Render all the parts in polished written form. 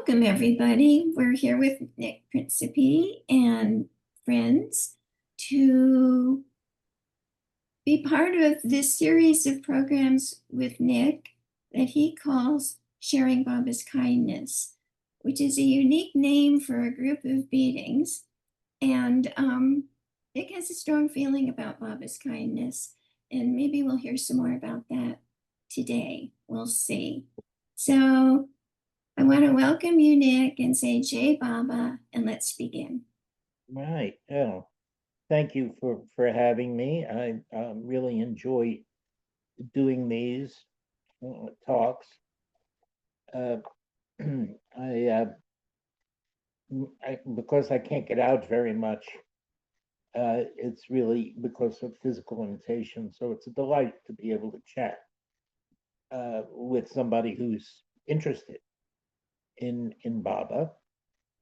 Welcome, everybody. We're here with Nick Principe and friends to be part of this series of programs with Nick that he calls Sharing Baba's Kindness, which is a unique name for a group of meetings. And Nick has a strong feeling about Baba's kindness, and maybe we'll hear some more about that today. We'll see. So I want to welcome you, Nick, and say Jai Baba, and let's begin. Right. Oh, thank you for having me. I really enjoy doing these talks. Uh, because I can't get out very much. It's really because of physical limitations. So it's a delight to be able to chat with somebody who's interested in Baba.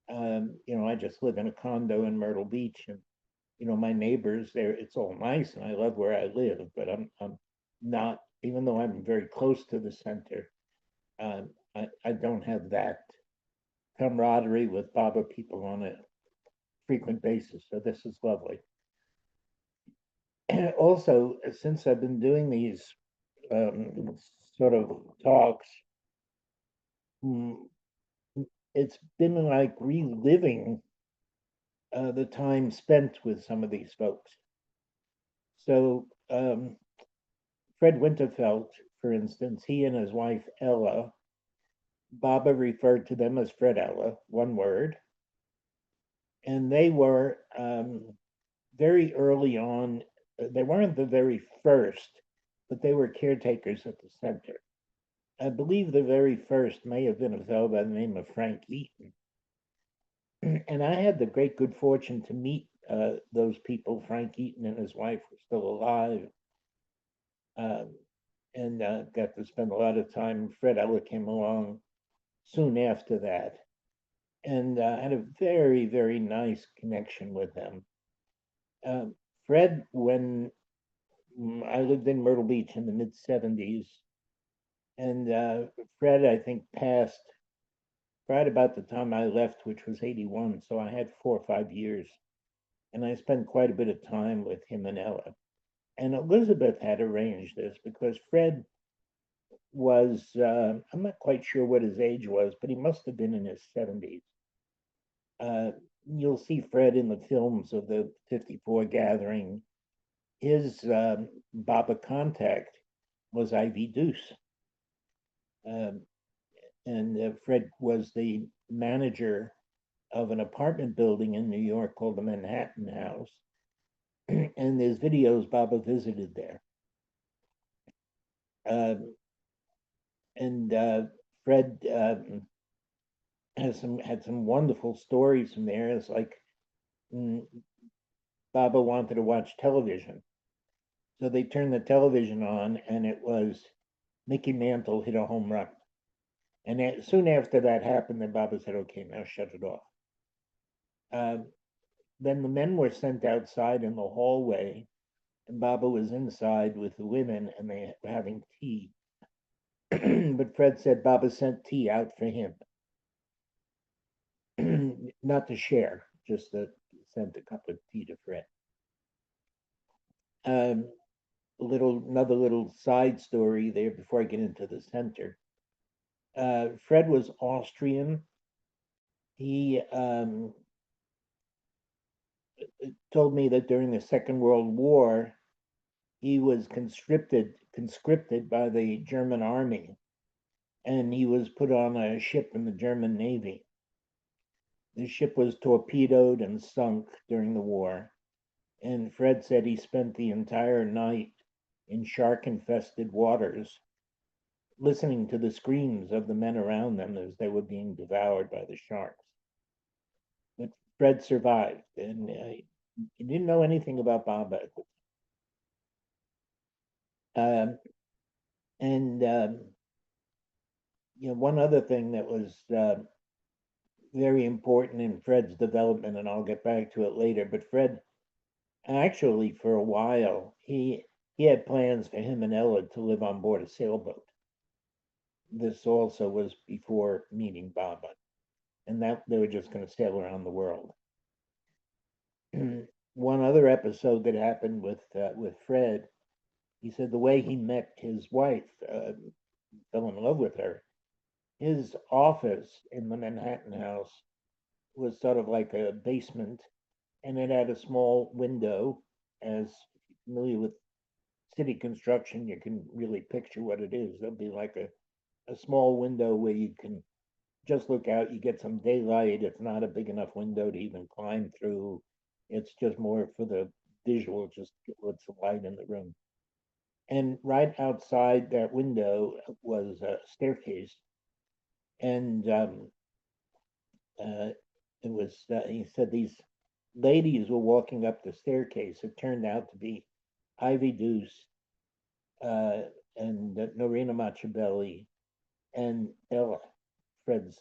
I just live in a condo in Myrtle Beach, and my neighbors there. It's all nice, and I love where I live. But I'm not, even though I'm very close to the center. I don't have that camaraderie with Baba people on a frequent basis. So this is lovely. And also, since I've been doing these sort of talks, mm, it's been like reliving the time spent with some of these folks. So Fred Winterfeld, for instance, he and his wife Ella, Baba referred to them as Fred Ella, one word, and they were very early on. They weren't the very first, but they were caretakers at the center. I believe the very first may have been a fellow by the name of Frank Eaton. And I had the great good fortune to meet those people. Frank Eaton and his wife were still alive. Um, and got to spend a lot of time. Fred Ella came along soon after that, and had a very, very nice connection with them. Fred, when I lived in Myrtle Beach in the mid 70s, and Fred, I think, passed right about the time I left, which was 81. So I had 4 or 5 years, and I spent quite a bit of time with him and Ella. And Elizabeth had arranged this because Fred was, I'm not quite sure what his age was, but he must have been in his 70s. You'll see Fred in the films of the 54 gathering. His Baba contact was Ivy Deuce. And Fred was the manager of an apartment building in New York called the Manhattan House. And there's videos Baba visited there. And Fred had some wonderful stories from there. It's like Baba wanted to watch television, so they turned the television on, and it was Mickey Mantle hit a home run. And soon after that happened, then Baba said, "Okay, now shut it off." Then the men were sent outside in the hallway, and Baba was inside with the women, and they were having tea. But Fred said Baba sent tea out for him, not to share, just to send a cup of tea to Fred. Another little side story there before I get into the center. Fred was Austrian. He told me that during the Second World War, he was conscripted by the German army, and he was put on a ship in the German Navy. The ship was torpedoed and sunk during the war, and Fred said he spent the entire night in shark-infested waters, listening to the screams of the men around them as they were being devoured by the sharks. But Fred survived, and he didn't know anything about Baba. And one other thing that was very important in Fred's development, and I'll get back to it later. But Fred, actually, for a while, he had plans for him and Ella to live on board a sailboat. This also was before meeting Baba. and that they were just going to sail around the world. One other episode that happened with Fred, he said the way he met his wife, fell in love with her. His office in the Manhattan house was sort of like a basement, and it had a small window. As familiar with city construction, you can really picture what it is. There'll be like a small window where you can just look out, you get some daylight. It's not a big enough window to even climb through. It's just more for the visual, just let some light in the room. And right outside that window was a staircase, and uh, it was. He said these ladies were walking up the staircase. It turned out to be Ivy Deuce uh, and Norina Machiavelli and Ella, Fred's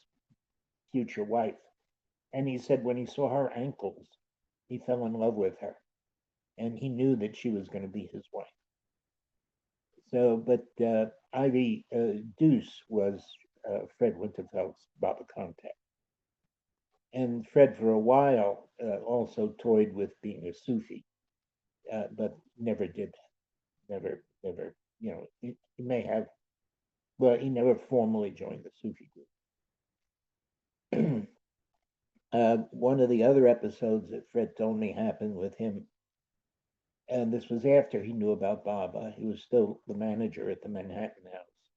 future wife. And he said when he saw her ankles, he fell in love with her, and he knew that she was going to be his wife. So, but Ivy Deuce was Fred Winterfeld's Baba contact. And Fred, for a while, also toyed with being a Sufi, but never did that. Never. He may have, well, he never formally joined the Sufi group. One of the other episodes that Fred told me happened with him, and this was after he knew about Baba. He was still the manager at the Manhattan House,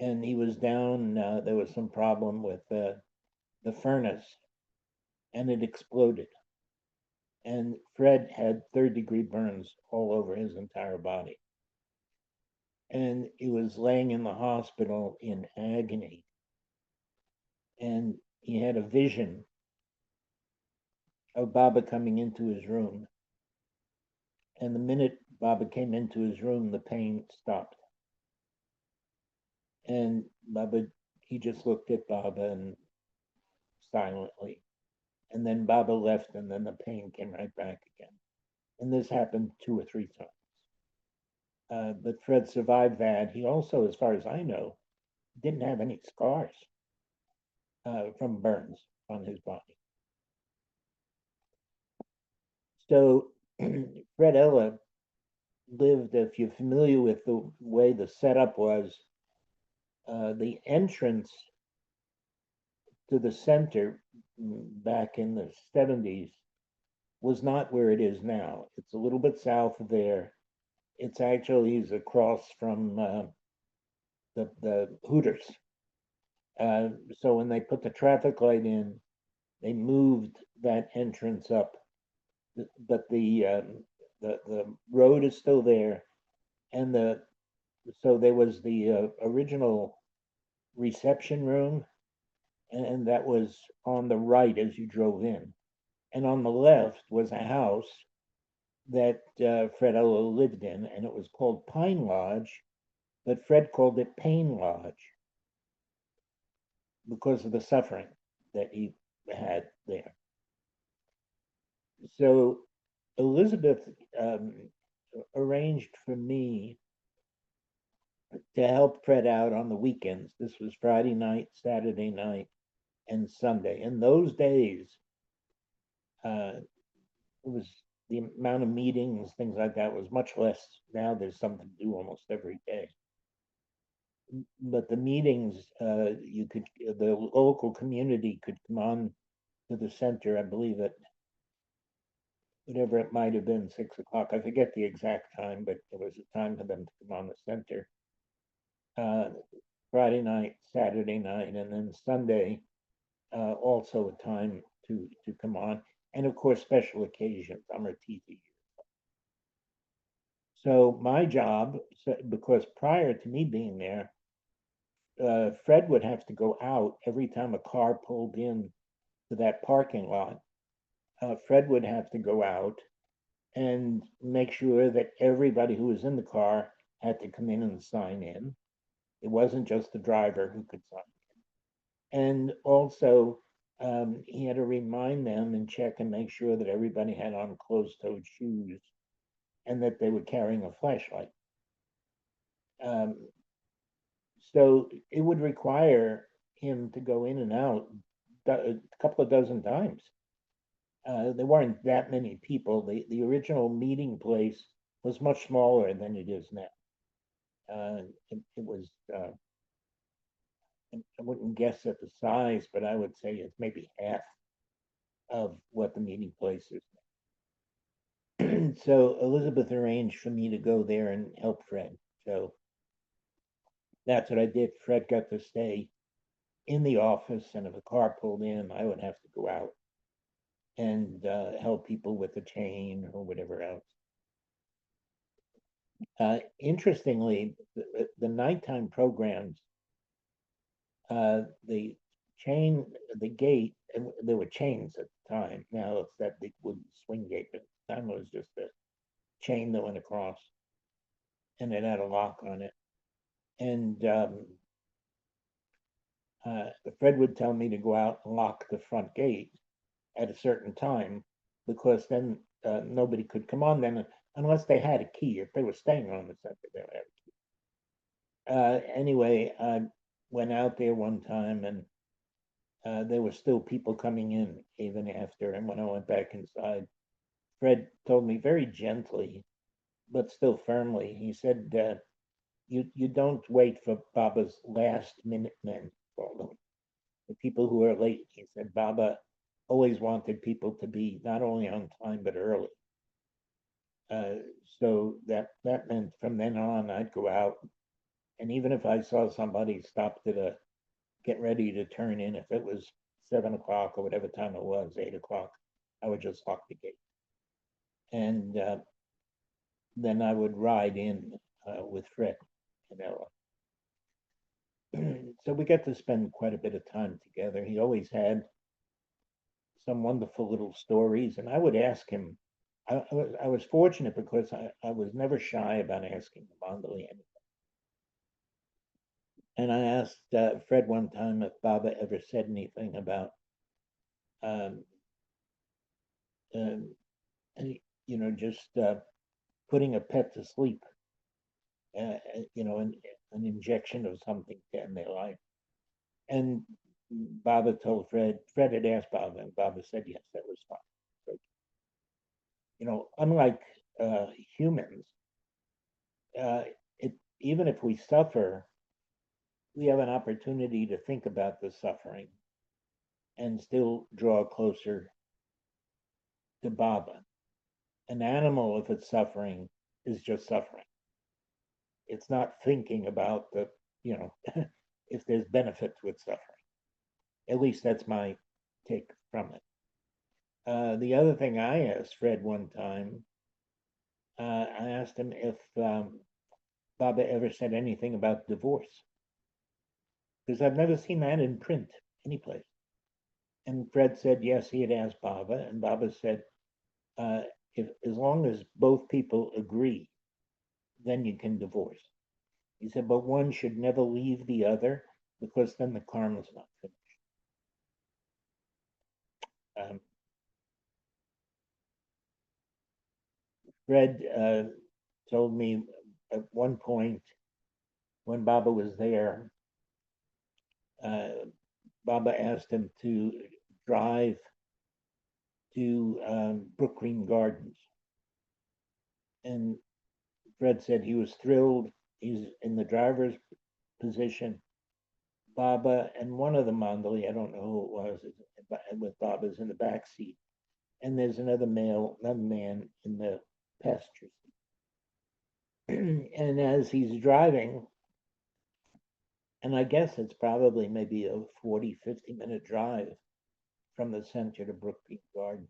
and he was down. There was some problem with the furnace, and it exploded. And Fred had third-degree burns all over his entire body, and he was laying in the hospital in agony. And he had a vision of Baba coming into his room. And the minute Baba came into his room, the pain stopped. And Baba, he just looked at Baba and silently. And then Baba left, and then the pain came right back again. And this happened 2 or 3 times. But Fred survived that. He also, as far as I know, didn't have any scars from burns on his body. So Fred Ella lived, if you're familiar with the way the setup was, the entrance to the center back in the 70s was not where it is now. It's a little bit south of there. It's actually across from the Hooters. So when they put the traffic light in, they moved that entrance up, but the road is still there, and so there was the original reception room, and that was on the right as you drove in, and on the left was a house that Fred Ella lived in, and it was called Pine Lodge, but Fred called it Pain Lodge because of the suffering that he had there. So Elizabeth um, arranged for me to help Fred out on the weekends. This was Friday night, Saturday night, and Sunday. In those days, it was the amount of meetings, things like that, was much less. Now there's something to do almost every day. But the meetings, the local community could come on to the center. I believe at whatever it might have been, 6 o'clock. I forget the exact time, but there was a time for them to come on the center. Uh, Friday night, Saturday night, and then Sunday, also a time to come on, and of course special occasions. I'm a TV. So my job, because prior to me being there, Fred would have to go out every time a car pulled in to that parking lot. Fred would have to go out and make sure that everybody who was in the car had to come in and sign in. It wasn't just the driver who could sign in. And also, he had to remind them and check and make sure that everybody had on closed-toed shoes and that they were carrying a flashlight. So it would require him to go in and out a couple of dozen times. There weren't that many people. The original meeting place was much smaller than it is now. It was, I wouldn't guess at the size, but I would say it's maybe half of what the meeting place is now. So Elizabeth arranged for me to go there and help Fred. So that's what I did. Fred got to stay in the office, and if a car pulled in, I would have to go out and help people with the chain or whatever else. Interestingly, the nighttime programs, the chain, the gate, and there were chains at the time. Now it's that big wooden swing gate, but at the time it was just a chain that went across, and it had a lock on it. And Fred would tell me to go out and lock the front gate at a certain time, because then nobody could come on then unless they had a key. If they were staying on the center, they would have a key. Anyway, I went out there one time, and there were still people coming in even after. And when I went back inside, Fred told me very gently, but still firmly, he said, you don't wait for Baba's last minute men, the people who are late. He said, Baba always wanted people to be not only on time, but early. So that meant from then on, I'd go out. And even if I saw somebody stopped at getting ready to turn in, if it was 7 o'clock or whatever time it was, 8 o'clock, I would just lock the gate. And then I would ride in with Fred and Ella. So we got to spend quite a bit of time together. He always had some wonderful little stories, and I would ask him. I was fortunate because I was never shy about asking Mandali anything. And I asked Fred one time if Baba ever said anything about, um, just putting a pet to sleep, an injection of something to end their life. And Baba told Fred had asked Baba, and Baba said, yes, that was fine. So, unlike humans, uh, even if we suffer, we have an opportunity to think about the suffering and still draw closer to Baba. An animal, if it's suffering, is just suffering. It's not thinking about if there's benefit to its suffering. At least that's my take from it. The other thing I asked Fred one time, I asked him if Baba ever said anything about divorce, because I've never seen that in print anyplace. And Fred said yes, he had asked Baba, and Baba said, if as long as both people agree, then you can divorce. He said, but one should never leave the other, because then the karma's not finished. Fred told me at one point when Baba was there, Baba asked him to drive to Brook Green Gardens. And Fred said he was thrilled. He's in the driver's position. Baba and one of the Mandali, I don't know who it was, with Baba's in the back seat. And there's another man in the passenger seat. And as he's driving, and I guess it's probably maybe a 40, 50-minute drive from the center to Brook Green Gardens.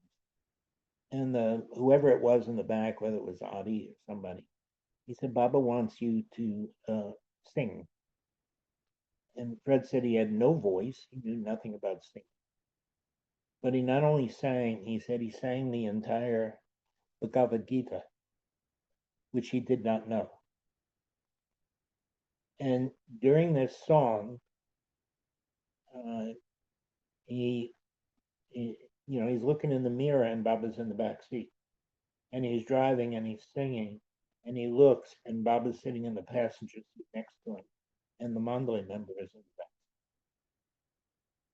And whoever it was in the back, whether it was Adi or somebody, he said, Baba wants you to sing. And Fred said he had no voice. He knew nothing about singing. But he not only sang, he said he sang the entire Bhagavad Gita, which he did not know. And during this song, he's looking in the mirror, and Baba's in the back seat. And he's driving and he's singing, and he looks, and Baba's sitting in the passenger seat next to him, and the Mandali member is in the back.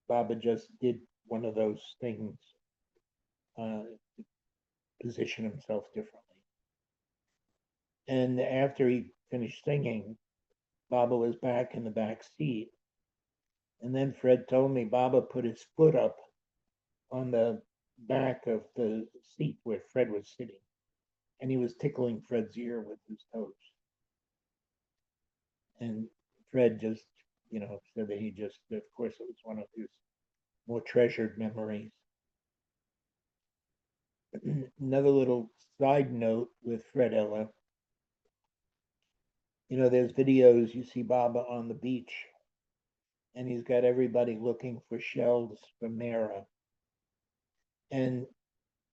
Baba just did one of those things, to position himself differently. And after he finished singing, Baba was back in the back seat. And then Fred told me Baba put his foot up on the back of the seat where Fred was sitting, and he was tickling Fred's ear with his toes. And Fred just, said that of course, it was one of his more treasured memories. Another little side note with Fred Ella, there's videos you see Baba on the beach, and he's got everybody looking for shells for Mara. And,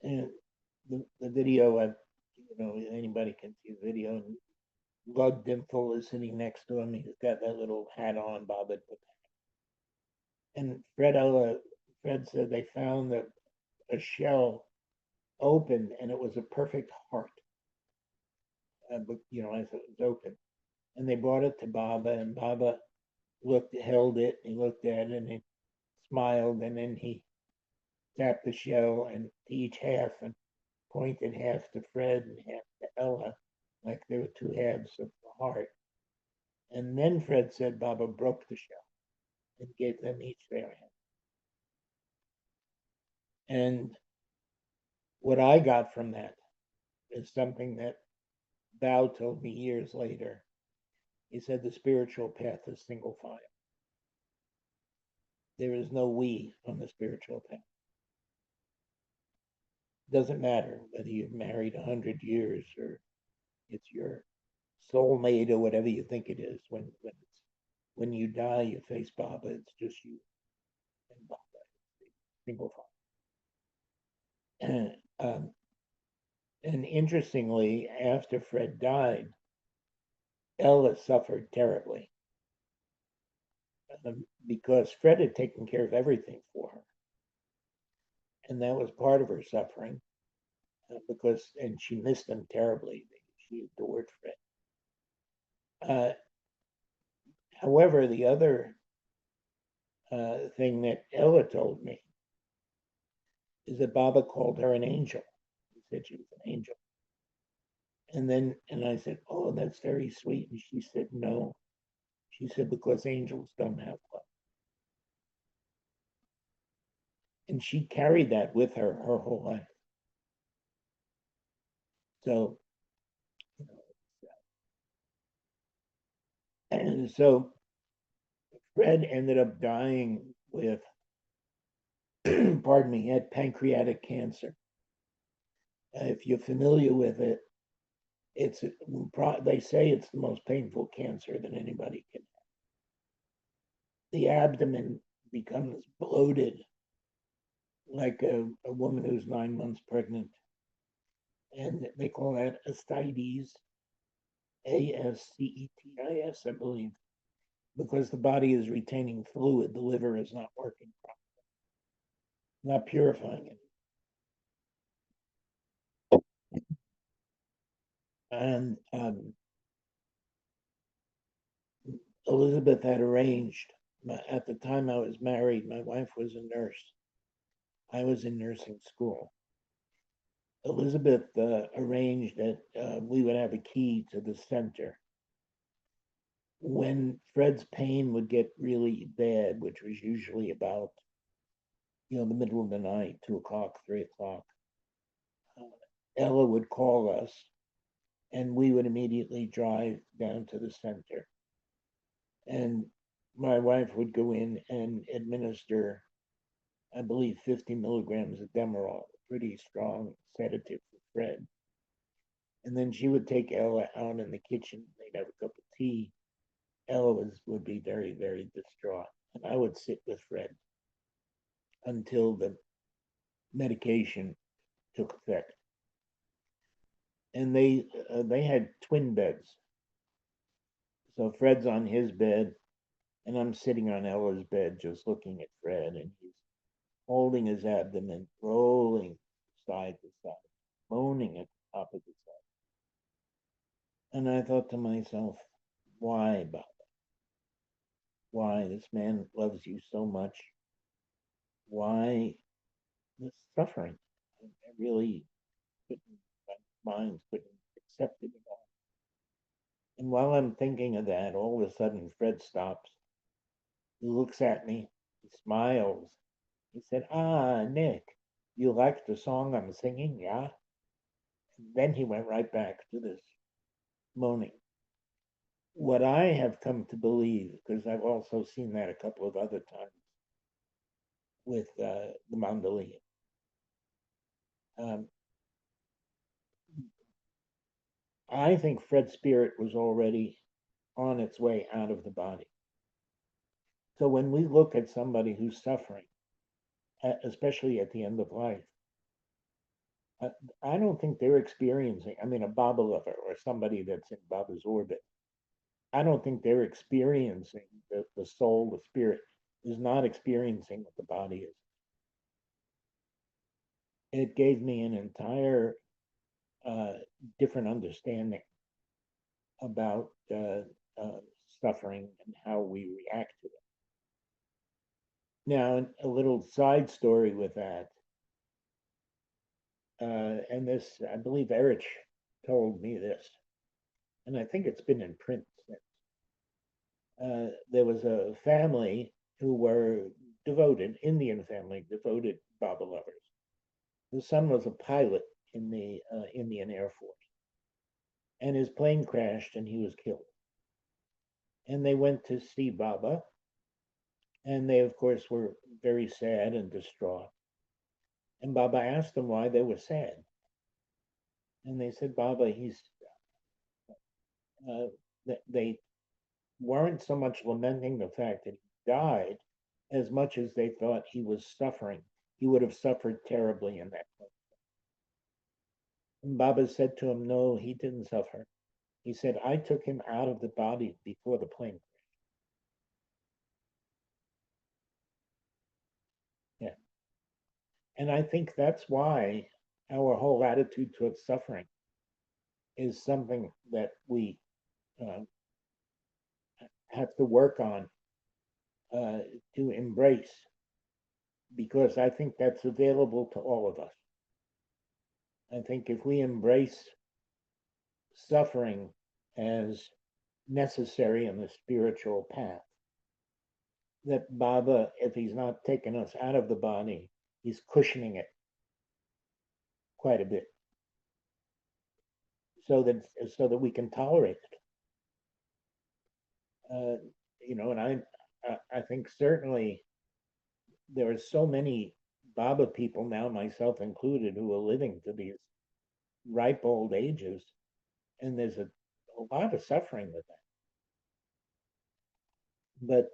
the video, anybody can see the video. And Lug Dimple is sitting next to him. He's got that little hat on, Baba. And Fred said they found a shell open, and it was a perfect heart. But I said it was open, and they brought it to Baba, and Baba held it, he looked at it, and he smiled, and then he tapped the shell and to each half and pointed half to Fred and half to Ella, like there were two halves of the heart. And then Fred said Baba broke the shell and gave them each their hand. And what I got from that is something that Bao told me years later. He said the spiritual path is single file. There is no we on the spiritual path. It doesn't matter whether you've married 100 years or it's your soulmate or whatever you think it is. When you die, you face Baba. It's just you and Baba. Single file. And interestingly, after Fred died, Ella suffered terribly, because Fred had taken care of everything for her. And that was part of her suffering, and she missed him terribly. She adored Fred. However, the other thing that Ella told me is that Baba called her an angel. He said she was an angel. And I said, oh, that's very sweet. And she said, no. She said, because angels don't have love. And she carried that with her whole life. So, and so Fred ended up dying with, pardon me, he had pancreatic cancer. If you're familiar with it, they say it's the most painful cancer that anybody can have. The abdomen becomes bloated like a woman who's 9 months pregnant. And they call that ascites, Ascetis, I believe, because the body is retaining fluid. The liver is not working properly, not purifying it. And Elizabeth had arranged, at the time I was married, my wife was a nurse. I was in nursing school. Elizabeth arranged that we would have a key to the center. When Fred's pain would get really bad, which was usually about, the middle of the night, 2 o'clock, 3 o'clock, Ella would call us, and we would immediately drive down to the center. And my wife would go in and administer, I believe, 50 milligrams of Demerol, a pretty strong sedative for Fred. And then she would take Ella out in the kitchen. They'd have a cup of tea. Ella would be very, very distraught. And I would sit with Fred until the medication took effect. And they had twin beds. So Fred's on his bed, and I'm sitting on Ella's bed just looking at Fred, and he's holding his abdomen, rolling side to side, moaning at the top of his head. And I thought to myself, why, Baba? Why? This man loves you so much. why the suffering. I really couldn't, my mind couldn't accept it at all. And while I'm thinking of that, all of a sudden Fred stops. He looks at me, he smiles. He said, "Ah, Nick, you like the song I'm singing, yeah?" And then he went right back to this moaning. What I have come to believe, because I've also seen that a couple of other times with the Mandali, um, I think Fred's spirit was already on its way out of the body. So when we look at somebody who's suffering, especially at the end of life, I, I don't think they're experiencing, I mean, a Baba lover or somebody that's in Baba's orbit, I don't think they're experiencing the soul, the spirit is not experiencing what the body is. It gave me an entire uh, different understanding about suffering and how we react to it. Now, a little side story with that, and this, I believe Erich told me this, and I think it's been in print since. There was a family who were devoted, Indian family, devoted Baba lovers. The son was a pilot in the Indian Air Force, and his plane crashed and he was killed. And they went to see Baba, and they, of course, were very sad and distraught. And Baba asked them why they were sad. And they said, Baba, uh, they weren't so much lamenting the fact that he died as much as they thought he was suffering. He would have suffered terribly in that place. And Baba said to him, no, he didn't suffer. He said, I took him out of the body before the plane. Yeah. And I think that's why our whole attitude towards suffering is something that we uh, have to work on uh, to embrace, because I think that's available to all of us. I think if we embrace suffering as necessary in the spiritual path, that Baba, if he's not taking us out of the body, he's cushioning it quite a bit so that we can tolerate it. Uh, and I think certainly there are so many Baba people now, myself included, who are living to these ripe old ages, and there's a lot of suffering with that. But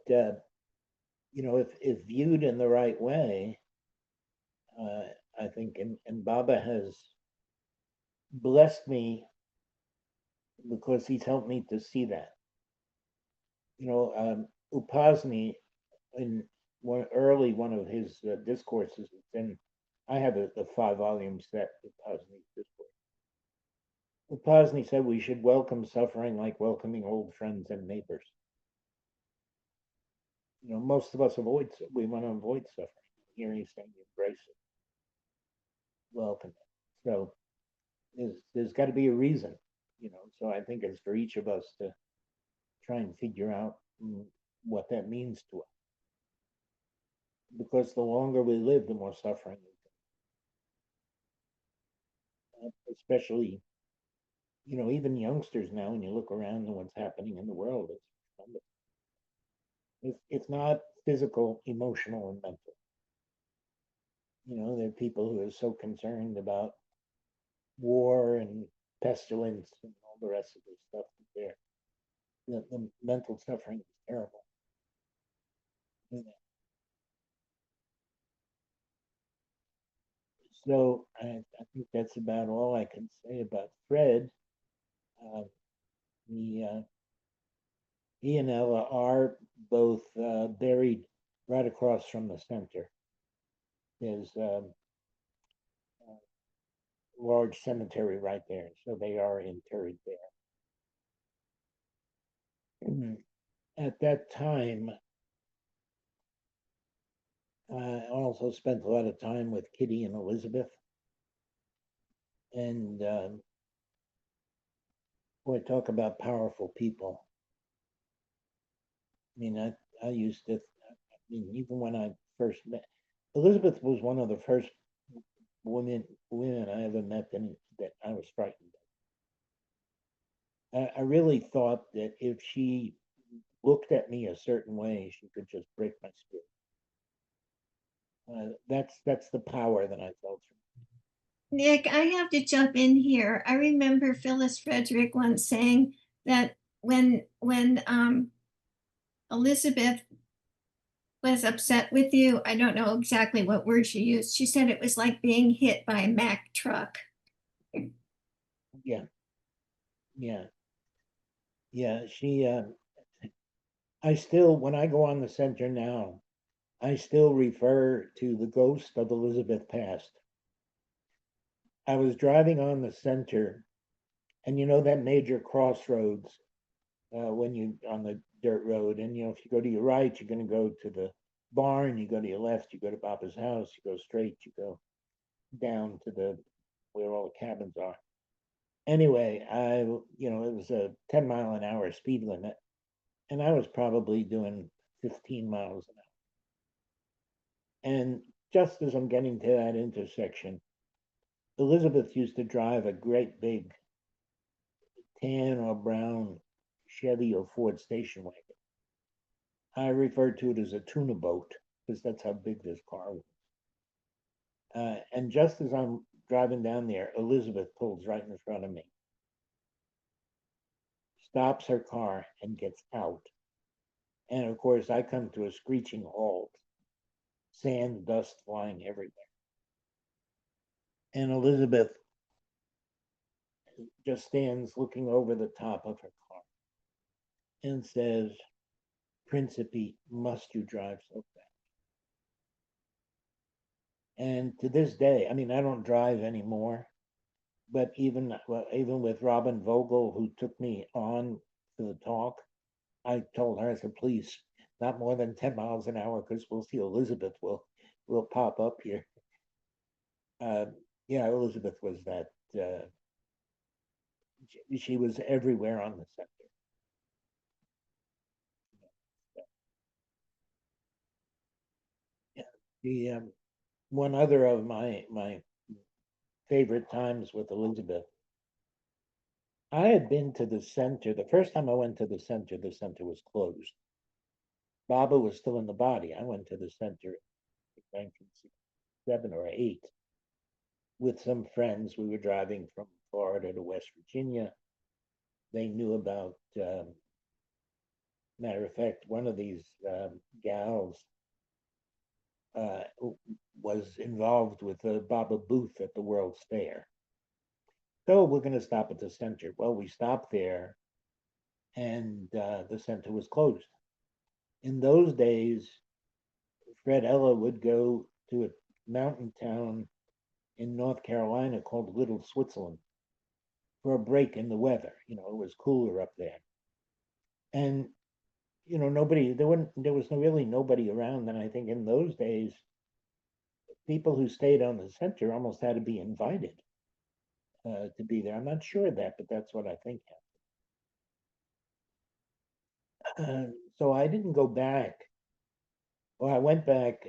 if viewed in the right way, uh, I think, and Baba has blessed me because he's helped me to see that. Upasni, in one of his discourses, and I have the 5 volume set, Upasni's discourse. Upasni said we should welcome suffering like welcoming old friends and neighbors. Most of us we want to avoid suffering. Here he's saying embrace it, welcome it. So there's got to be a reason, So I think it's for each of us to try and figure out what that means to us. Because the longer we live, the more suffering we get. Especially, even youngsters now, when you look around and what's happening in the world, it's not physical, emotional, and mental. There are people who are so concerned about war and pestilence and all the rest of this stuff there. The mental suffering is terrible. So I think that's about all I can say about Fred. Uh, he and Ella are both buried right across from the center. There's a large cemetery right there, so they are interred there. At that time, I also spent a lot of time with Kitty and Elizabeth, and boy, talk about powerful people. I mean, I used to. I mean, even when I first met Elizabeth, was one of the first women I ever met, and that I was frightened. I really thought that if she looked at me a certain way, she could just break my spirit. That's the power that I felt from. Nick, I have to jump in here. I remember Phyllis Frederick once saying that when Elizabeth was upset with you, I don't know exactly what word she used. She said it was like being hit by a Mack truck. Yeah, yeah, yeah. I still, when I go on the center now, I still refer to the ghost of Elizabeth Past. I was driving on the center, and you know that major crossroads when you on the dirt road, and if you go to your right, you're going to go to the barn. You go to your left, you go to Papa's house. You go straight, you go down to the where all the cabins are. Anyway, it was a 10-mile-an-hour speed limit, and I was probably doing 15 miles an hour. And just as I'm getting to that intersection, Elizabeth used to drive a great big tan or brown Chevy or Ford station wagon. I refer to it as a tuna boat because that's how big this car was. And just as I'm driving down there, Elizabeth pulls right in front of me, stops her car, and gets out. And of course, I come to a screeching halt, sand, dust flying everywhere. And Elizabeth just stands looking over the top of her car and says, Principe, must you drive so fast? And to this day, I mean, I don't drive anymore, but even with Robin Vogel, who took me on to the talk, I told her, I said, please, not more than 10 miles an hour, because we'll see Elizabeth will pop up here. Uh, yeah, Elizabeth was that. She was everywhere on the center. Yeah. The one other of my favorite times with Elizabeth, I had been to the center. The first time I went to the center was closed. Baba was still in the body. I went to the center in 1967 or 8 with some friends. We were driving from Florida to West Virginia. They knew about, matter of fact, one of these gals uh, was involved with the Baba booth at the World's Fair. So we're going to stop at the center. Well, we stopped there, and the center was closed. In those days, Fred Ella would go to a mountain town in North Carolina called Little Switzerland for a break in the weather. It was cooler up there. And nobody there was really nobody around. And I think in those days, people who stayed on the center almost had to be invited to be there. I'm not sure of that, but that's what I think happened. So I didn't go back. Well, I went back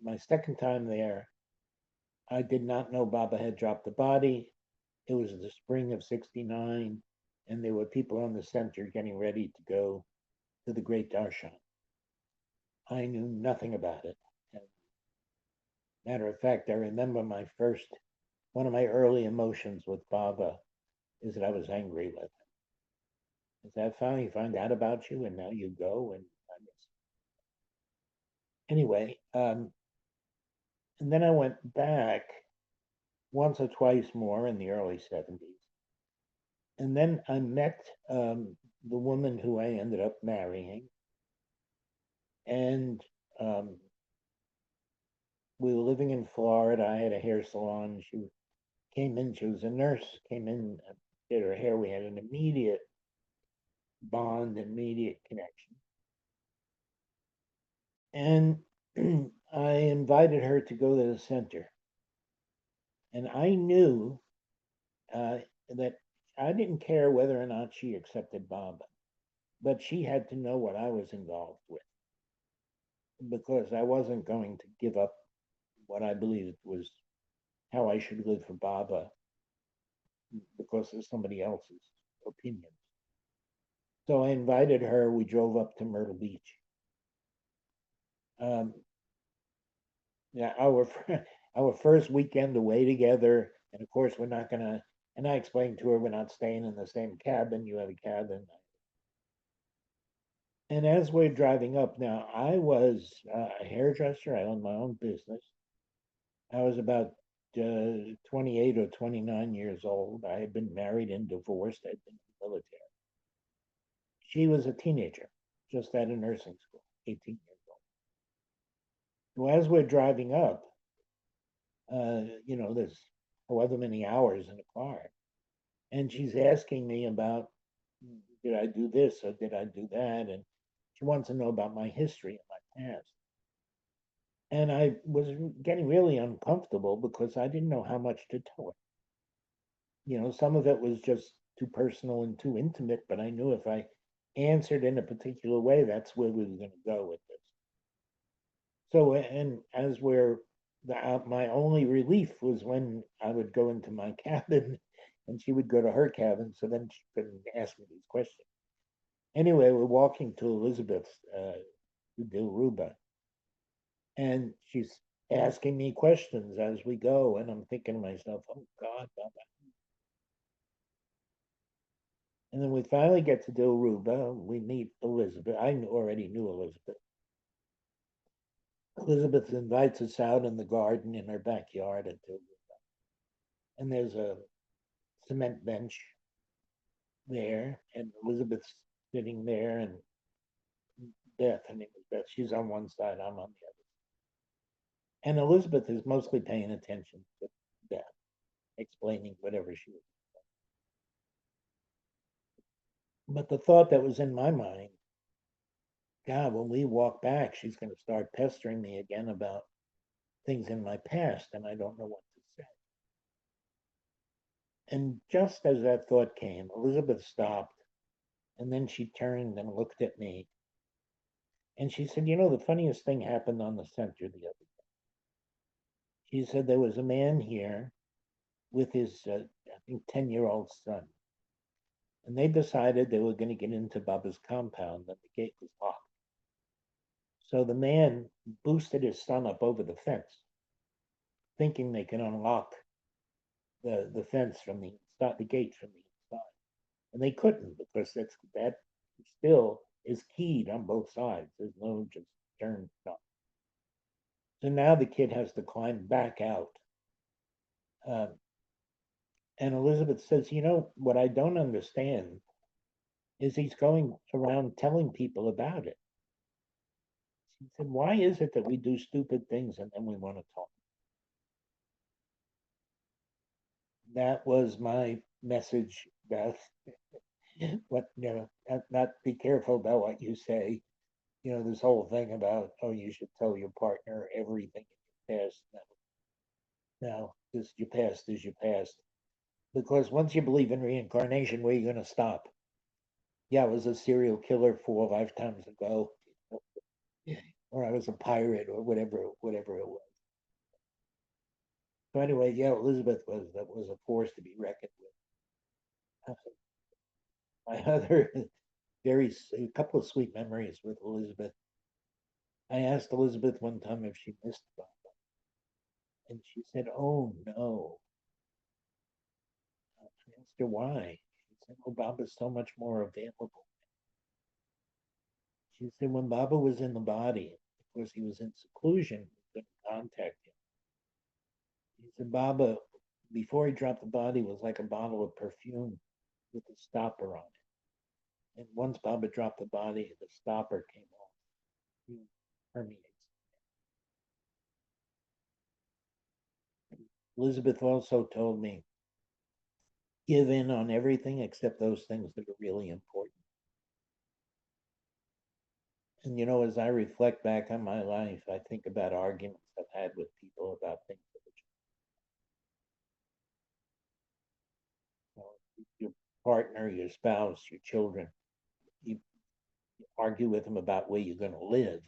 my second time there. I did not know Baba had dropped the body. It was the spring of '69, and there were people on the center getting ready to go to the Great Darshan. I knew nothing about it. And matter of fact, I remember one of my early emotions with Baba is that I was angry with him. Is that finally find out about you and now you go and I miss. Anyway, and then I went back once or twice more in the early '70s. And then I met the woman who I ended up marrying. And um, we were living in Florida. I had a hair salon. She came in, she was a nurse, came in, did her hair. We had an immediate bond, immediate connection. And I invited her to go to the center, and I knew uh, that I didn't care whether or not she accepted Baba, but she had to know what I was involved with because I wasn't going to give up what I believed was how I should live for Baba because of somebody else's opinions. So I invited her. We drove up to Myrtle Beach. Um, yeah, our first weekend away together, and of course we're not gonna. And I explained to her we're not staying in the same cabin. You have a cabin. And as we're driving up now, I was a hairdresser. I owned my own business. I was about 28 or 29 years old. I had been married and divorced. I'd been in the military. She was a teenager, just out of nursing school, 18 years old. So as we're driving up, there's however many hours in the car, and she's asking me about did I do this or did I do that, and she wants to know about my history and my past. And I was getting really uncomfortable because I didn't know how much to tell her. Some of it was just too personal and too intimate, but I knew if I answered in a particular way, that's where we were going to go with this. So, and as we're, my only relief was when I would go into my cabin and she would go to her cabin, so then she couldn't ask me these questions. Anyway, we're walking to Elizabeth's, to Dilruba, and she's asking me questions as we go, and I'm thinking to myself, oh God, Baba. And then we finally get to Dilruba. We meet Elizabeth. Already knew Elizabeth. Elizabeth invites us out in the garden in her backyard at Dilruba. And there's a cement bench there, and Elizabeth's sitting there, and Beth, her name is Beth, she's on one side, I'm on the other. And Elizabeth is mostly paying attention to Beth, explaining whatever she was. But the thought that was in my mind, God, when we walk back, she's going to start pestering me again about things in my past, and I don't know what to say. And just as that thought came, Elizabeth stopped, and then she turned and looked at me, and she said, the funniest thing happened on the center the other day. She said there was a man here with his, I think, 10-year-old son, and they decided they were going to get into Baba's compound, and the gate was locked. So the man boosted his son up over the fence, thinking they can unlock the fence from the inside, the gate from the inside. And they couldn't because that still is keyed on both sides. There's no just turn up. So now the kid has to climb back out. Um, and Elizabeth says, what I don't understand is he's going around telling people about it. She said, why is it that we do stupid things and then we want to talk? That was my message, Beth. What, not be careful about what you say. This whole thing about, oh, you should tell your partner everything in your past. No, this your past is your past. Because once you believe in reincarnation, where are you going to stop? Yeah, I was a serial killer 4 lifetimes ago, or I was a pirate, or whatever it was. So anyway, yeah, Elizabeth was a force to be reckoned with. My other a couple of sweet memories with Elizabeth. I asked Elizabeth one time if she missed Baba, and she said, "Oh no." I asked her why. She said, "Oh, Baba's so much more available." She said, "When Baba was in the body, of course he was in seclusion, we couldn't contact him." He said, "Baba, before he dropped the body, was like a bottle of perfume with a stopper on it. And once Baba dropped the body, the stopper came off. He permeates." Elizabeth also told me, give in on everything except those things that are really important. And as I reflect back on my life, I think about arguments I've had with people about things that your partner, your spouse, your children. You argue with them about where you're going to live,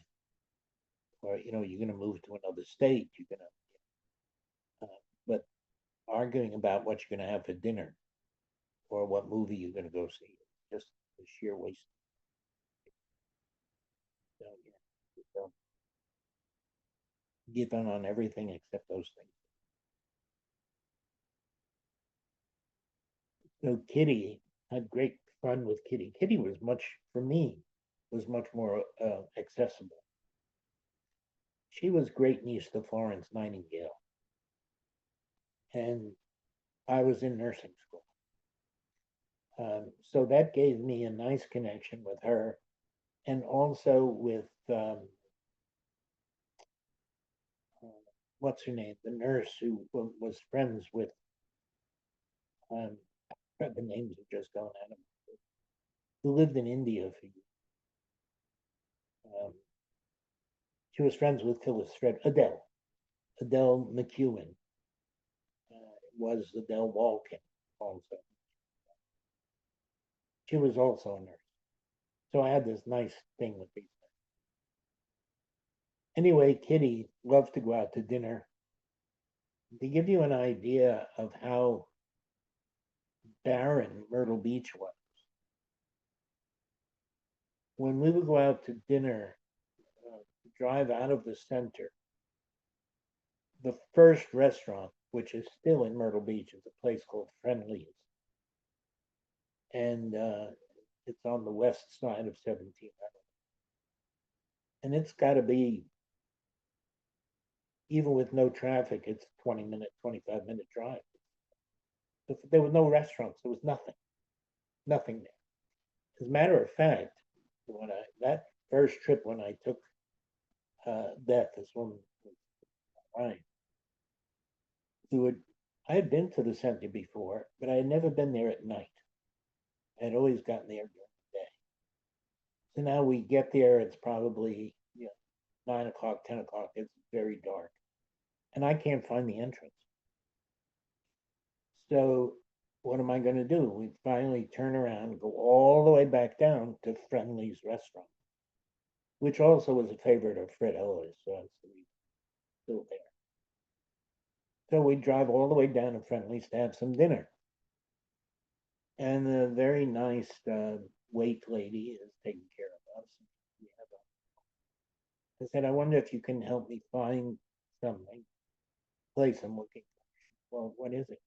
or you're going to move to another state. You're going to, but arguing about what you're going to have for dinner or what movie you're going to go see, just a sheer waste. So, yeah, so give on everything except those things. So Kitty had great fun with Kitty. Kitty was for me, was much more accessible. She was great niece to Florence Nightingale, and I was in nursing school. So that gave me a nice connection with her, and also with what's her name, the nurse who was friends with um, the names have just gone out of me, who lived in India for years. She was friends with Phyllis Fred Adele McEwen was Adele Walkin also. She was also a nurse. So I had this nice thing with these. Anyway, Kitty loved to go out to dinner. To give you an idea of how barren Myrtle Beach was, when we would go out to dinner, drive out of the center, the first restaurant, which is still in Myrtle Beach, is a place called Friendly's. And it's on the west side of 17th. And it's got to be, even with no traffic, it's 20-minute, 25-minute drive. There were no restaurants. There was nothing there. As a matter of fact, that first trip when I took Beth, this woman, Ryan, I had been to the center before, but I had never been there at night. I had always gotten there during the day. So now we get there, it's probably 9 o'clock, 10 o'clock. It's very dark, and I can't find the entrance. So what am I going to do? We finally turn around, go all the way back down to Friendly's restaurant, which also was a favorite of Fred Ellis, so it's still there. So we drive all the way down to Friendly's to have some dinner. And a very nice wait lady is taking care of us. I said, I wonder if you can help me find something, place I'm looking for. Well, what is it?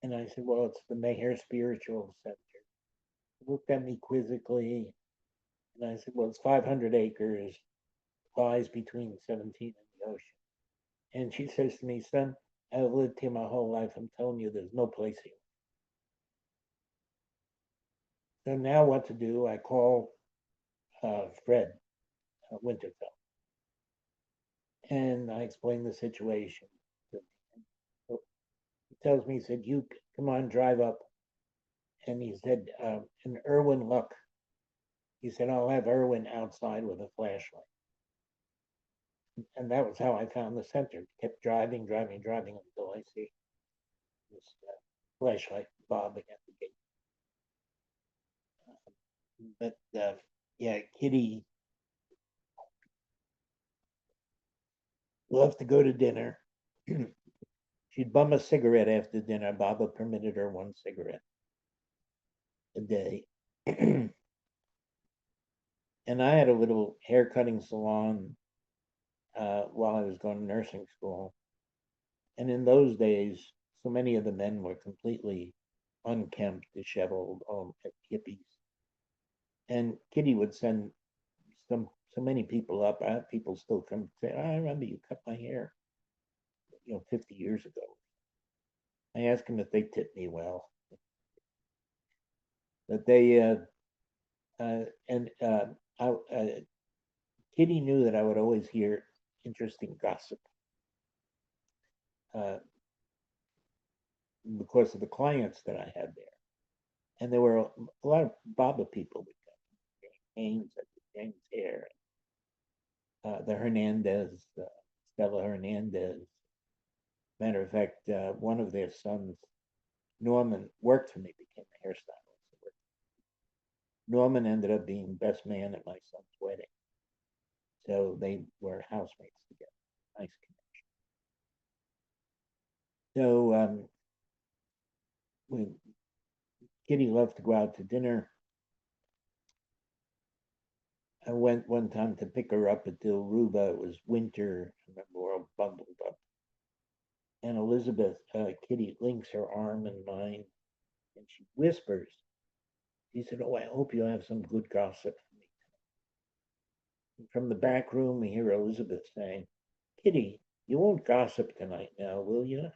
And I said, well, it's the Meher Spiritual Center. She looked at me quizzically, and I said, well, it's 500 acres, lies between 17 and the ocean. And she says to me, son, I've lived here my whole life. I'm telling you, there's no place here. So now what to do? I call Fred Winterfeld, and I explain the situation. So he tells me, he said, you come on, drive up. And he said, and Erwin Luck, he said, I'll have Erwin outside with a flashlight. And that was how I found the center. Kept driving until I see this flashlight bobbing at the gate. But yeah, Kitty loved to go to dinner. She'd bum a cigarette after dinner. Baba permitted her one cigarette a day. And I had a little hair cutting salon while I was going to nursing school. And in those days, so many of the men were completely unkempt, disheveled, hippies. And Kitty would send so many people up. I have people still come and say, I remember you cut my hair, 50 years ago. I ask them if they tip me well. But they, and Kitty knew that I would always hear interesting gossip because of the clients that I had there. And there were a lot of Baba people that James Hair, the Hernandez, Stella Hernandez. Matter of fact, one of their sons, Norman, worked for me, became a hairstylist. Norman ended up being best man at my son's wedding. So they were housemates together. Nice connection. So when Kitty loved to go out to dinner, I went one time to pick her up at Dilruba. It was winter. I remember we're all bundled up. And Elizabeth, Kitty links her arm in mine and she whispers. She said, "Oh, I hope you have some good gossip for me." And from the back room, we hear Elizabeth saying, "Kitty, you won't gossip tonight now, will you?"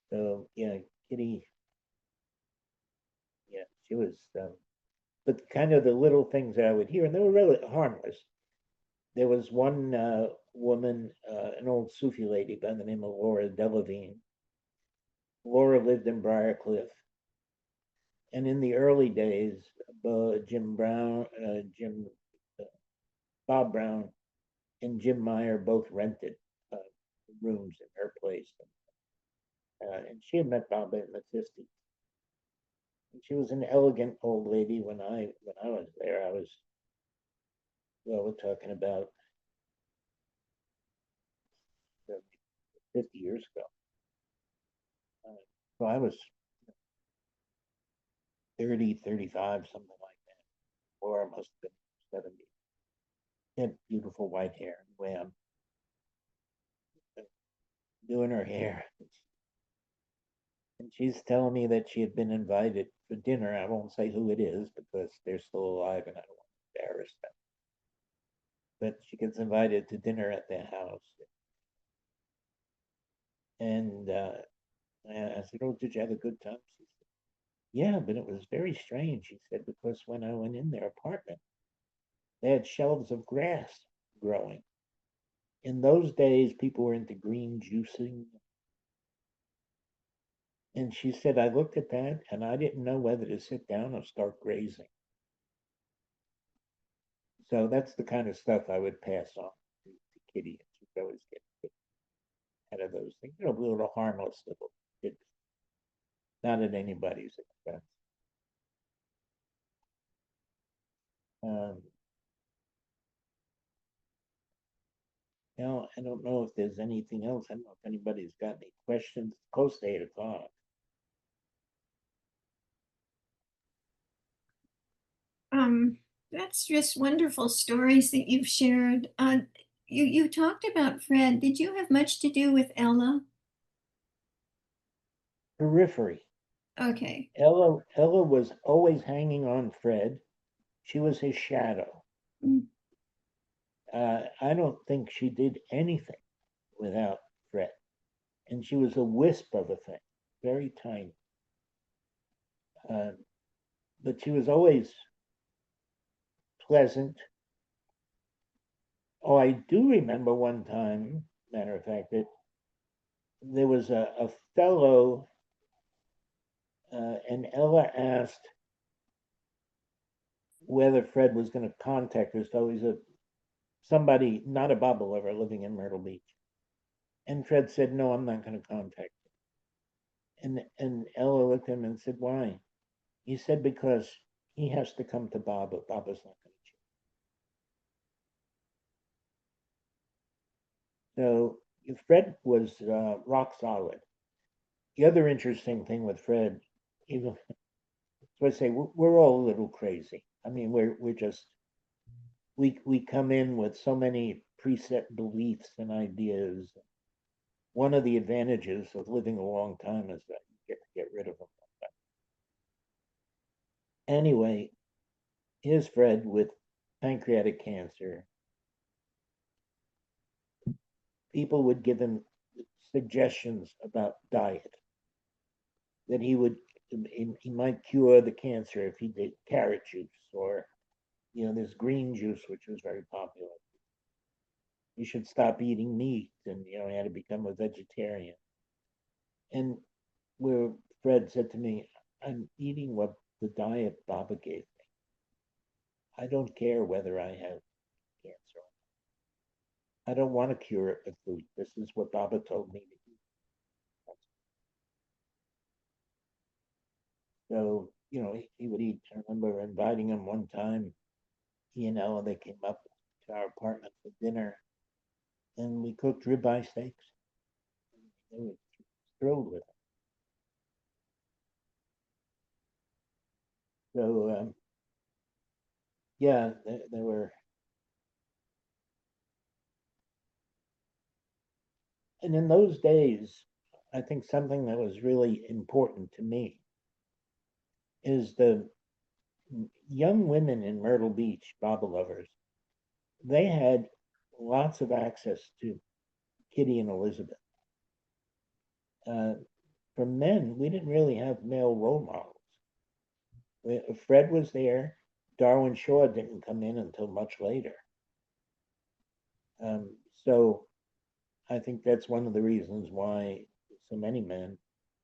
So, yeah, Kitty, yeah, she was, but kind of the little things that I would hear, and they were really harmless. There was one woman, an old Sufi lady by the name of Laura Delavine. Laura lived in Briarcliff. And in the early days, uh, Bob Brown, and Jim Meyer both rented uh, rooms in her place. And she had met Bob in the 50s. And she was an elegant old lady when I was there. I was, well, we're talking about 50 years ago. So I was 30, 35, something like that. Or I must have been 70. She had beautiful white hair. Anyway, I'm doing her hair. And she's telling me that she had been invited for dinner. I won't say who it is because they're still alive and I don't want to embarrass them. But she gets invited to dinner at their house. And I said, "Oh, did you have a good time?" She said, "Yeah, but it was very strange." She said, "Because when I went in their apartment, they had shelves of grass growing. In those days, people were into green juicing." And she said, "I looked at that and I didn't know whether to sit down or start grazing." So that's the kind of stuff I would pass on to Kitty. And she'd always get out of those things, little harmless little kids, not at anybody's expense. Um, Now, I don't know if there's anything else. I don't know if anybody's got any questions. It's close to 8 o'clock. Um, that's just wonderful stories that you've shared. You talked about Fred. Did you have much to do with Ella? Periphery. Okay. Ella was always hanging on Fred. She was his shadow. Mm. I don't think she did anything without Fred. And she was a wisp of a thing, very tiny. Uh, but she was always pleasant. Oh, I do remember one time, matter of fact, that there was a fellow, and Ella asked whether Fred was going to contact her. So he's somebody, not a Bible lover, living in Myrtle Beach. And Fred said, "No, I'm not going to contact him." And Ella looked at him and said, "Why?" He said, "Because he has to come to Baba. Baba's not going to change." So Fred was rock solid. The other interesting thing with Fred, even so I say we're all a little crazy. I mean, we're just we come in with so many preset beliefs and ideas. One of the advantages of living a long time is that you get to get rid of them. Anyway, here's Fred with pancreatic cancer. People would give him suggestions about diet that he might cure the cancer if he did carrot juice or this green juice which was very popular. You should stop eating meat, and he had to become a vegetarian. And where Fred said to me, "I'm eating what the diet Baba gave me. I don't care whether I have cancer." I don't want to cure it with food. This is what Baba told me to do. So, he would eat. I remember inviting him one time. He and Ella, they came up to our apartment for dinner, and we cooked ribeye steaks. They were thrilled with it. So, yeah, they were. And in those days, I think something that was really important to me is the young women in Myrtle Beach, Baba lovers, they had lots of access to Kitty and Elizabeth. Uh, for men, we didn't really have male role models. Fred was there. Darwin Shaw didn't come in until much later. So I think that's one of the reasons why so many men,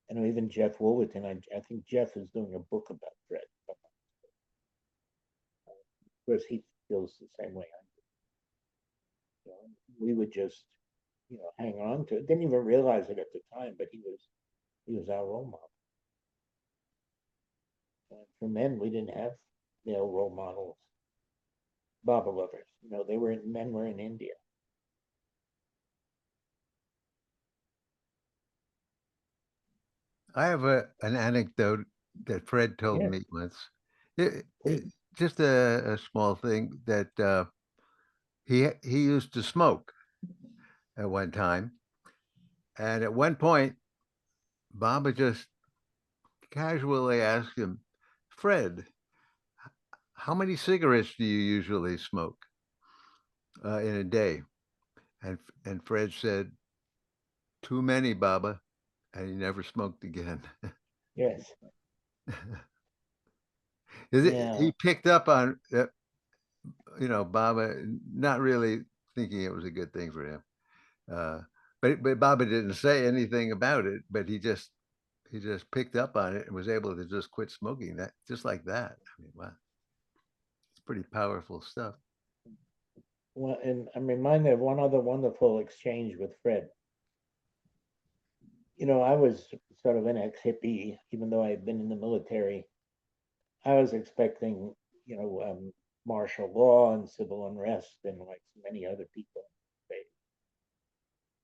and even Jeff Wolverton, I think Jeff is doing a book about Fred. Of course, he feels the same way I do. We would just, hang on to it. Didn't even realize it at the time, but he was our role model. For men, we didn't have male role models, Baba lovers. Men were in India. I have an anecdote that Fred told Yeah, me once. It, please. just a small thing that he used to smoke at one time, and at one point, Baba just casually asked him, "Fred, how many cigarettes do you usually smoke in a day?" And Fred said, "Too many, Baba," and he never smoked again. Yes. He Yeah. picked up on Baba not really thinking it was a good thing for him. Uh, but Baba didn't say anything about it, but he just picked up on it and was able to just quit smoking that just like that. I mean, wow, it's pretty powerful stuff. Well, and I'm reminded of one other wonderful exchange with Fred. I was sort of an ex-hippie, even though I had been in the military. I was expecting, martial law and civil unrest, and like so many other people.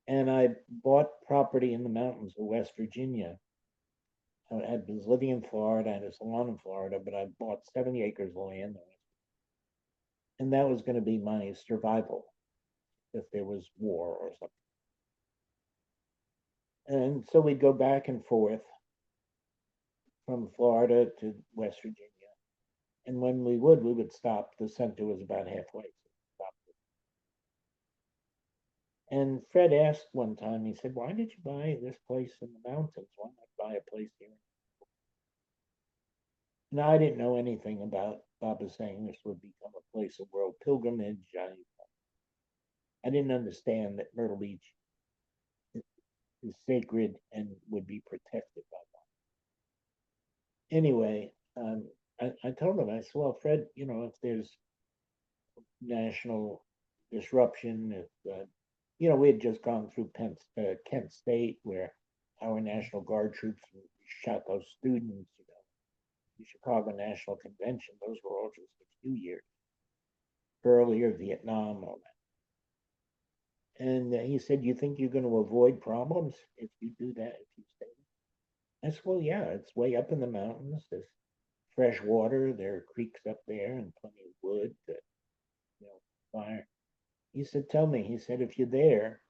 And I bought property in the mountains of West Virginia. I was living in Florida. I had a salon in Florida, but I bought 70 acres of land, and that was going to be my survival if there was war or something. And so we'd go back and forth from Florida to West Virginia. And when we would stop. The center was about halfway. So and Fred asked one time, he said, "Why did you buy this place in the mountains? Why not buy a place here?" Now, I didn't know anything about Baba saying this would become a place of world pilgrimage. I didn't understand that Myrtle Beach is sacred and would be protected by that. Anyway, I told him, I said, "Well, Fred, if there's national disruption, if, we had just gone through Kent State, where our National Guard troops shot those students, the Chicago National Convention, those were all just a few years earlier, Vietnam, all that." And he said, "You think you're going to avoid problems if you do that, if you stay?" I said, "Well, yeah, it's way up in the mountains. There's fresh water. There are creeks up there and plenty of wood to, fire." He said, "Tell me," he said, "if you're there,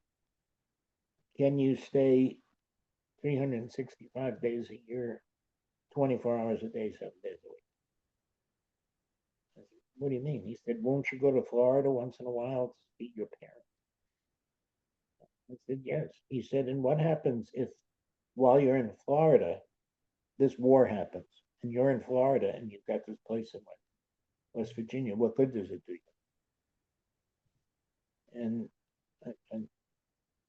can you stay 365 days a year, 24 hours a day, 7 days a week?" I said, "What do you mean?" He said, "Won't you go to Florida once in a while to see your parents?" I said, "Yes." He said, "And what happens if while you're in Florida, this war happens and you're in Florida and you've got this place in West Virginia? What good does it do you?" And, and,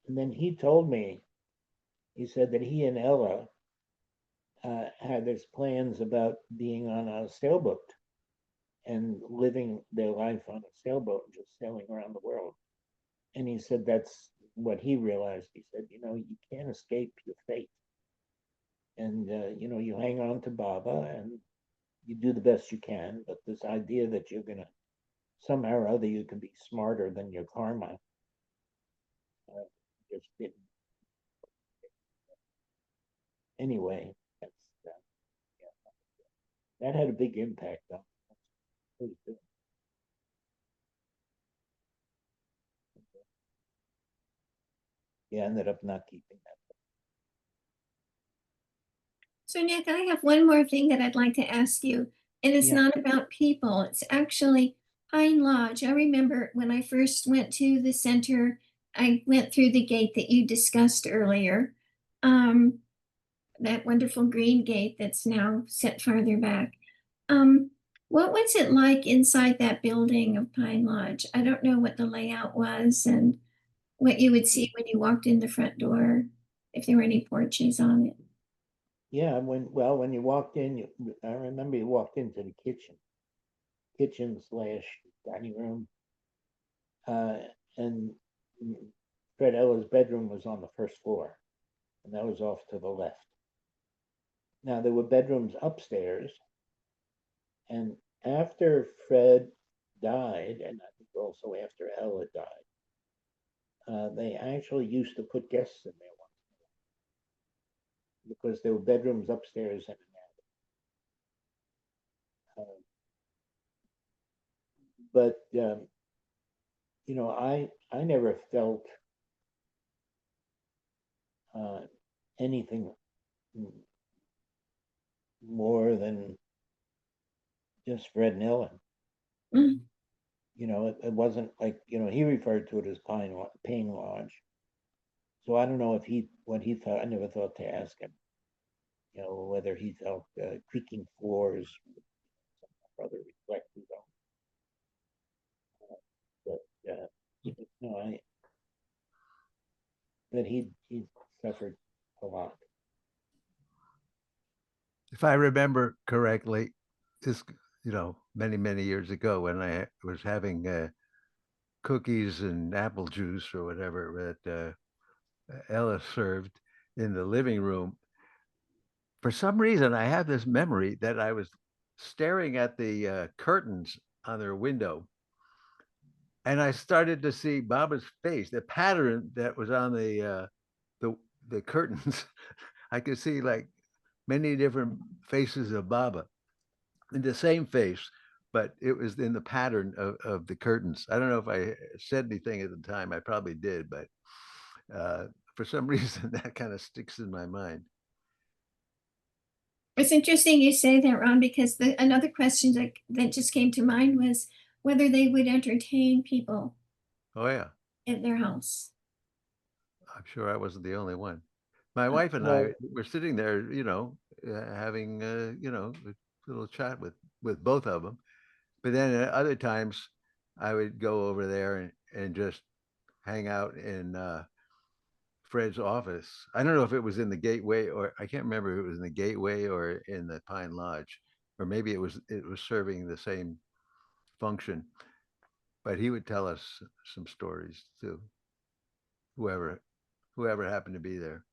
and then he told me, he said that he and Ella had this plans about being on a sailboat and living their life on a sailboat and just sailing around the world. And he said that's what he realized. He said, you know, you can't escape your fate. And, you know, you hang on to Baba and you do the best you can. But this idea that you're going to somehow or other you can be smarter than your karma just didn't. Anyway, that's, yeah, that had a big impact on me. Yeah, I ended up not keeping that. So Nick, I have one more thing that I'd like to ask you, and it's Yeah. not about people. It's actually Pine Lodge. I remember when I first went to the center, I went through the gate that you discussed earlier. That wonderful green gate that's now set farther back. Um, what was it like inside that building of Pine Lodge? I don't know what the layout was and what you would see when you walked in the front door, if there were any porches on it. Yeah, when you walked in, I remember you walked into the kitchen slash dining room, uh, and Fred Ella's bedroom was on the first floor, and that was off to the left. Now there were bedrooms upstairs, and after Fred died, and I think also after Ella died, they actually used to put guests in there once because there were bedrooms upstairs and an attic. But you know, I never felt uh, anything more than just Fred and Ellen. Mm. You know, it wasn't like, you know, he referred to it as Pain Lodge. So I don't know if what he thought. I never thought to ask him, you know, whether he felt creaking floors, rather reflected on. But no, that he suffered a lot. If I remember correctly, this, many, many years ago when I was having cookies and apple juice or whatever that Ella served in the living room, for some reason, I have this memory that I was staring at the curtains on their window, and I started to see Baba's face, the pattern that was on the the curtains. I could see like many different faces of Baba in the same face, but it was in the pattern of the curtains. I don't know if I said anything at the time. I probably did, but uh, for some reason that kind of sticks in my mind. It's interesting you say that, Ron, because another question that just came to mind was whether they would entertain people Oh yeah, at their house. I'm sure I wasn't the only one. My wife and I Well, were sitting there, having a little chat with both of them. But then at other times, I would go over there and just hang out in Fred's office. I don't know if it was in the Gateway, or I can't remember if it was in the Gateway or in the Pine Lodge, or maybe it was serving the same function. But he would tell us some stories too. Whoever whoever happened to be there.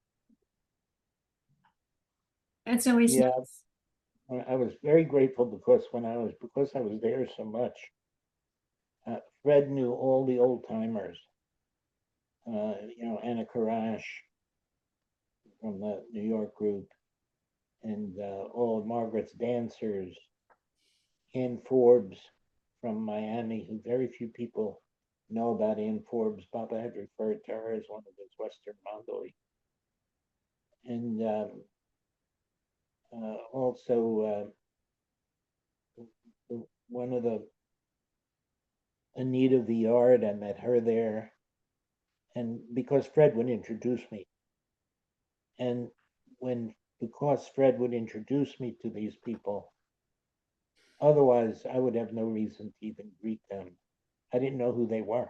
That's always yeah, nice. I was very grateful because because I was there so much. Fred knew all the old timers. You know, Anna Karash from the New York group, and all of Margaret's dancers, Ann Forbes from Miami, who very few people know about. Ann Forbes. Baba had referred to her as one of his Western Mandali. And also one of the Anita Villard, I met her there. And because Fred would introduce me. And because Fred would introduce me to these people, otherwise I would have no reason to even greet them. I didn't know who they were.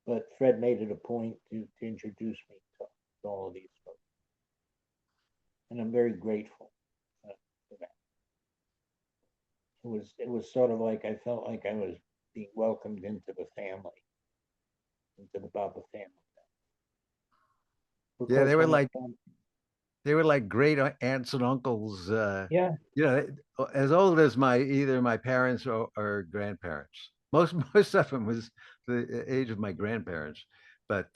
But Fred made it a point to introduce me to all of these folks. And I'm very grateful for that. It was sort of like I felt like I was being welcomed into the family. into the Baba family. Of Yeah, course, when they found, they were like great aunts and uncles. yeah, You know, as old as my either my parents or grandparents. Most most of them was the age of my grandparents, but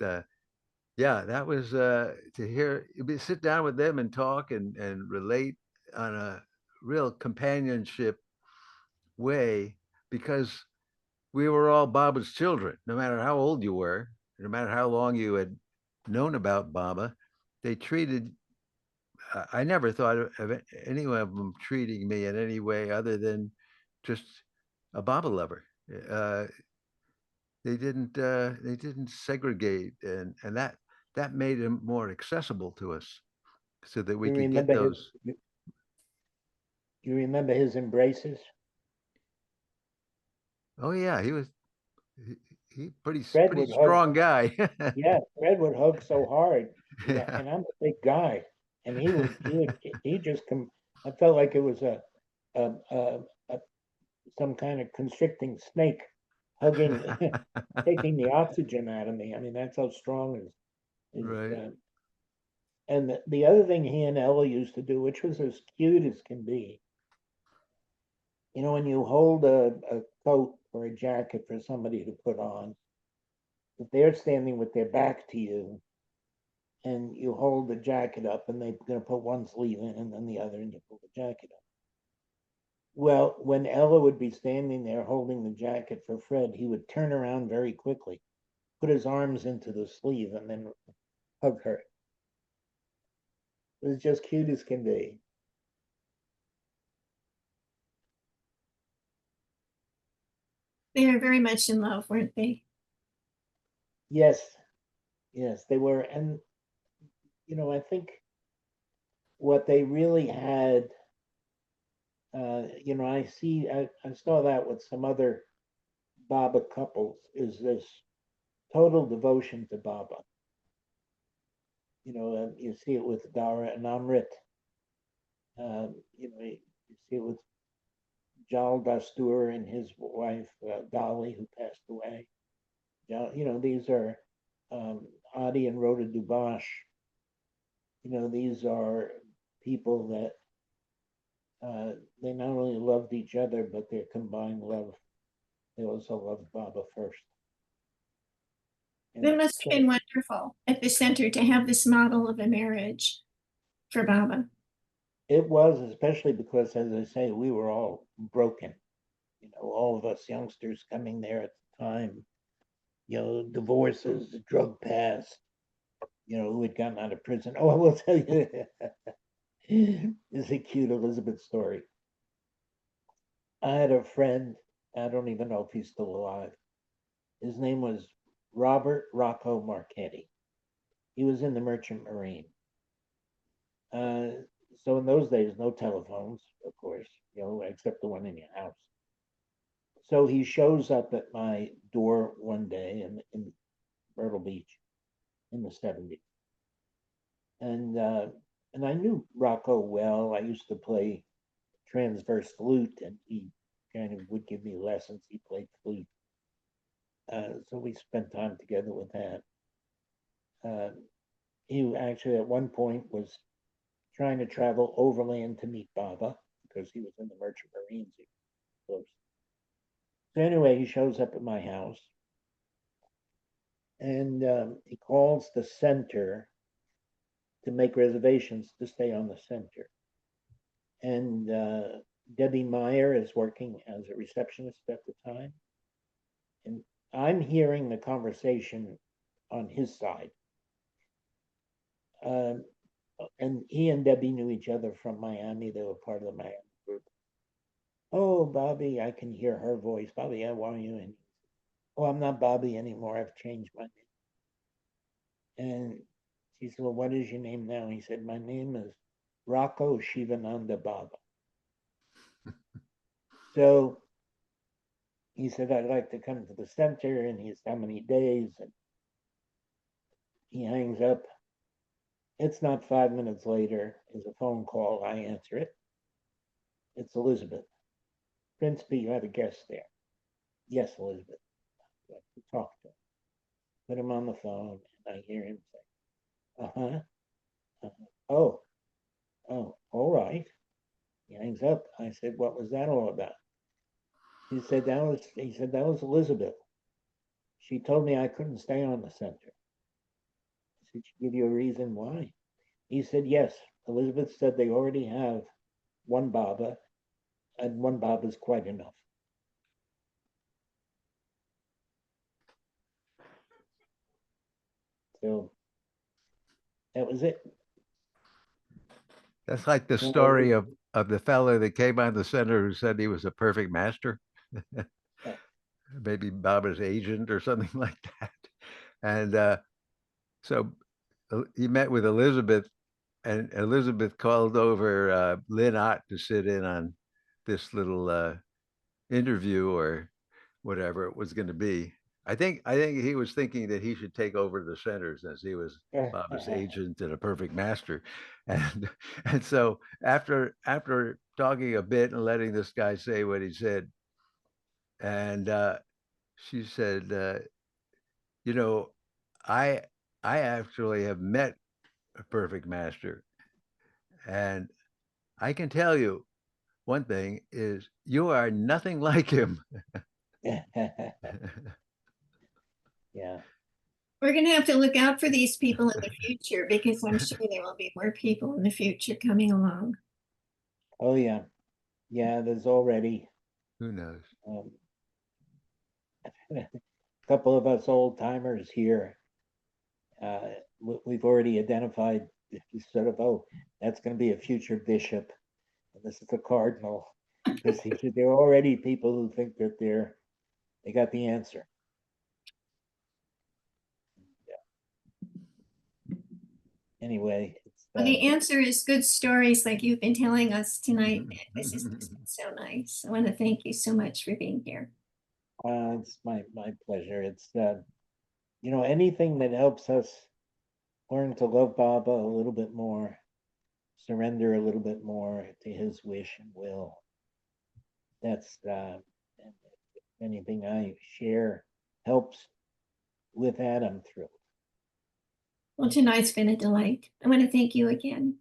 yeah, that was to hear sit down with them and talk and relate on a real companionship way because we were all Baba's children, no matter how old you were, no matter how long you had known about Baba. They treated I never thought of any of them treating me in any way other than just a Baba lover. Uh, they didn't segregate, and that made him more accessible to us, so that we you could get remember his, those. you remember his embraces. Oh yeah, he, he Fred pretty would hug. strong guy. Yeah, Fred would hug so hard. Yeah, and I'm a big guy, and he just come. I felt like it was a, a, a some kind of constricting snake hugging, taking the oxygen out of me. I mean, that's how strong is. Right. And the other thing he and Ella used to do, which was as cute as can be, you know, when you hold a coat or a jacket for somebody to put on, if they're standing with their back to you, and you hold the jacket up, and they're going to put one sleeve in and then the other, and you pull the jacket up. Well, when Ella would be standing there holding the jacket for Fred, he would turn around very quickly, put his arms into the sleeve, and then hug her. It was just cute as can be. They are very much in love, weren't they? Yes, yes, they were. And, you know, I think what they really had, you know, I saw that with some other Baba couples, is this total devotion to Baba. You know, you see it with Dara and Amrit. You know, you see it with Jal Dastur and his wife Dolly, who passed away. You know, these are Adi and Rhoda Dubash. You know, these are people that they not only loved each other, but their combined love, they also loved Baba first. That And must have so been wonderful at the center to have this model of a marriage for Baba. it was, especially because, as I say, we were all broken. You know, all of us youngsters coming there at the time, you know, divorces, drug past, you know, who had gotten out of prison. Oh, I will tell you, this is a cute Elizabeth story. I had a friend, I don't even know if he's still alive. His name was Robert Rocco Marchetti. He was in the Merchant Marine. Uh, so in those days, no telephones, of course, you know, except the one in your house. So he shows up at my door one day in Myrtle Beach in the 70s. And I knew Rocco well. I used to play transverse flute, and he kind of would give me lessons. He played flute. So we spent time together with that. Uh, he actually at one point was trying to travel overland to meet Baba because he was in the Merchant Marines. He was close. So anyway, he shows up at my house, and he calls the center to make reservations to stay on the center. And Debbie Meyer is working as a receptionist at the time. And I'm hearing the conversation on his side. Um, and he and Debbie knew each other from Miami. They were part of the Miami group. Oh, Bobby, I can hear her voice. Bobby, how are you? And oh, I'm not Bobby anymore. I've changed my name. And she said, well, what is your name now? He said, my name is Rocco Shivananda Baba. So he said, I'd like to come to the center. And he said, how many days? And he hangs up. It's not 5 minutes later. There's a phone call. I answer it. It's Elizabeth. Principe, you have a guest there. Yes, Elizabeth. I'd like to talk to him. put him on the phone, and I hear him say, uh-huh, oh, all right. He hangs up. I said, what was that all about? He said, that was Elizabeth. She told me I couldn't stay on the center. I said, she give you a reason why? He said, yes. Elizabeth said they already have one Baba, and one Baba is quite enough. So that was it. That's like the So, story of the fellow that came on the center who said he was a perfect master. yeah. Maybe Baba's agent or something like that. And so he met with Elizabeth, and Elizabeth called over Lynn Ott to sit in on this little interview or whatever it was going to be. I think he was thinking that he should take over the centers as he was Baba's agent and a perfect master, and and so after talking a bit and letting this guy say what he said, and she said, you know, I I actually have met a perfect master, and I can tell you one thing is you are nothing like him. Yeah. We're going to have to look out for these people in the future because I'm sure there will be more people in the future coming along. Oh yeah. Yeah, there's already Who knows? a couple of us old timers here. We've already identified sort of, oh, that's going to be a future bishop, and this is a cardinal. Because there are already people who think that they got the answer. Anyway, it's Well, the answer is good stories like you've been telling us tonight. This has been so nice. I want to thank you so much for being here. it's my pleasure. It's anything that helps us learn to love Baba a little bit more, surrender a little bit more to his wish and will. That's anything I share helps with that, I'm thrilled. Well, tonight's been a delight. I want to thank you again.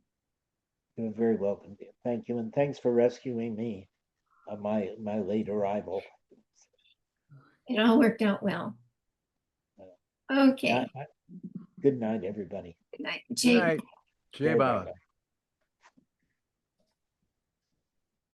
You're very welcome, dear. Thank you, and thanks for rescuing me on my late arrival. It all worked out well. Okay. Good night, everybody. Good night. Good Jay. night. Jai Baba.